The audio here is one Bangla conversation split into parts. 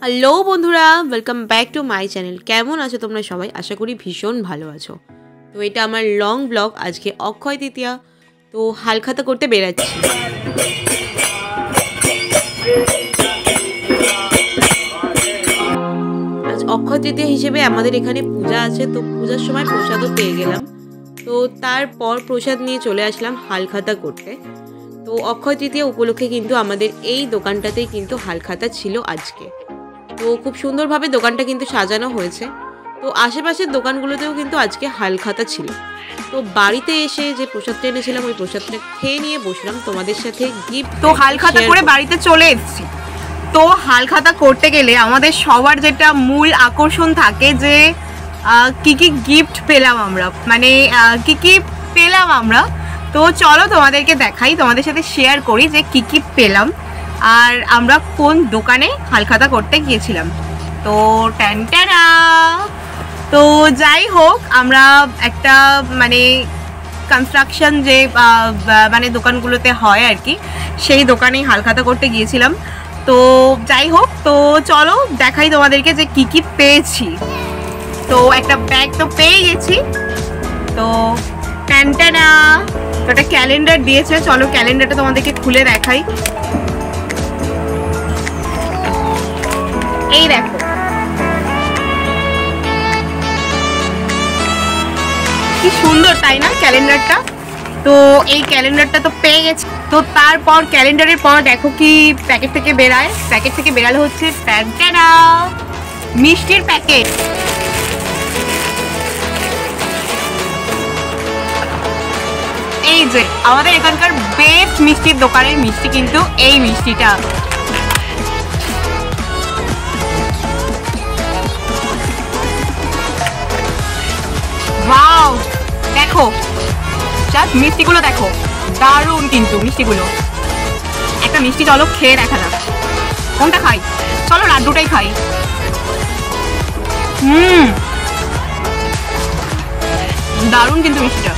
হ্যালো বন্ধুরা, welcome back to my channel. কেমন আছো তোমরা সবাই? আশা করি ভীষণ ভালো আছো। তো এটা আমার লং ব্লগ। আজকে অক্ষয় তৃতীয়া, তো হালখাতা করতে বেরাচ্ছি। আজ অক্ষয় তৃতীয়া হিসেবে আমাদের এখানে পূজা আছে, তো পূজার সময় প্রসাদও পেয়ে গেলাম। তো তারপর প্রসাদ নিয়ে চলে আসলাম হালখাতা করতে। তো অক্ষয় তৃতীয়া উপলক্ষে কিন্তু আমাদের এই দোকানটাতেই কিন্তু হালখাতা ছিল আজকে। তো খুব সুন্দরভাবে দোকানটা কিন্তু সাজানো হয়েছে। তো আশেপাশের দোকানগুলোতেও কিন্তু আজকে হালখাতা ছিল। তো বাড়িতে এসে যে প্রসাদটা এনেছিলাম ওই প্রসাদটা খেয়ে নিয়ে বসলাম তোমাদের সাথে গিফট। তো হালখাতা করে বাড়িতে চলে এসেছি। তো হালখাতা করতে গেলে আমাদের সবার যেটা মূল আকর্ষণ থাকে যে কি কি গিফট পেলাম আমরা, মানে কি কি পেলাম আমরা। তো চলো তোমাদেরকে দেখাই, তোমাদের সাথে শেয়ার করি যে কি কি পেলাম আর আমরা কোন দোকানে হালখাতা করতে গিয়েছিলাম। তো ট্যানটানা। তো যাই হোক, আমরা একটা মানে কনস্ট্রাকশন যে মানে দোকানগুলোতে হয় আর কি, সেই দোকানেই হালখাতা করতে গিয়েছিলাম। তো যাই হোক, তো চলো দেখাই তোমাদেরকে যে কি কি পেয়েছি। তো একটা ব্যাগ তো পেয়ে গেছি। তো ট্যানটানা, তো একটা ক্যালেন্ডার দিয়েছে, চলো ক্যালেন্ডারটা তোমাদেরকে খুলে দেখাই। এই দেখো, কি সুন্দর তাই না ক্যালেন্ডারটা। তো এই ক্যালেন্ডারটা তো পেয়ে গেছি। তো তারপর ক্যালেন্ডারের পর দেখো কি প্যাকেট থেকে বেরায়। প্যাকেট থেকে বেরালে হচ্ছে ট্যানটানা মিষ্টির প্যাকেট। এই যে আমাদের এখানকার বেস্ট মিষ্টির দোকানের মিষ্টি কিন্তু এই মিষ্টিটা। ওয়াও, দেখো জাস্ট মিষ্টিগুলো দেখো, দারুণ কিন্তু মিষ্টিগুলো। একটা মিষ্টি চলো খেয়ে দেখা যাক, কোনটা খাই। চলো লাড্ডুটাই খাই। দারুণ কিন্তু মিষ্টিটা।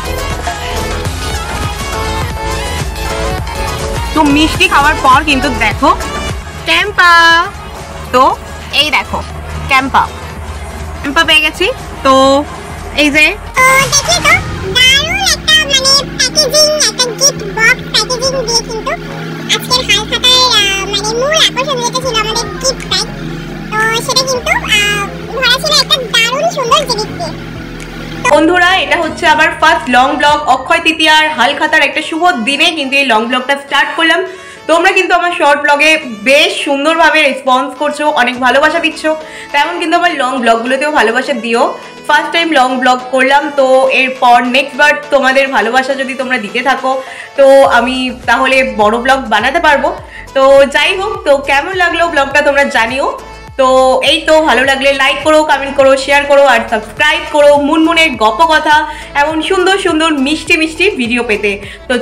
তো মিষ্টি খাওয়ার পর কিন্তু দেখো ক্যাম্পা। তো এই দেখো ক্যাম্পা পেয়ে গেছি। তো এই যে দারুণ একটা মানে প্যাকেজিং, একটা গিফট বক্স প্যাকেজিং দিয়ে কিন্তু আজকের হালখাতার মানে মূল আকর্ষণ যেটা ছিল আমাদের গিফট ব্যাগ, তো সেটা কিন্তু ভরা ছিল একটা দারুণ সুন্দর জিনিস দিয়ে। বন্ধুরা, এটা হচ্ছে আমার ফার্স্ট লং ব্লগ। অক্ষয় তৃতীয়ার হালখাতার একটা শুভ দিনে কিন্তু এই লং ব্লগটা স্টার্ট করলাম। তোমরা কিন্তু আমার শর্ট ব্লগে বেশ সুন্দরভাবে রেসপন্স করছো, অনেক ভালোবাসা দিচ্ছ, তেমন কিন্তু আমার লং ব্লগগুলোতেও ভালোবাসা দিও। ফার্স্ট টাইম লং ব্লগ করলাম, তো এরপর নেক্সট বার তোমাদের ভালোবাসা যদি তোমরা দিতে থাকো তো আমি তাহলে বড় ব্লগ বানাতে পারবো। তো যাই হোক, তো কেমন লাগলো ব্লগটা তোমরা জানিও। তো এই তো, ভালো লাগলে লাইক করো, কমেন্ট করো, শেয়ার করো আর সাবস্ক্রাইব করো মুনমুনের গপ কথা এমন সুন্দর সুন্দর মিষ্টি মিষ্টি ভিডিও পেতে। তো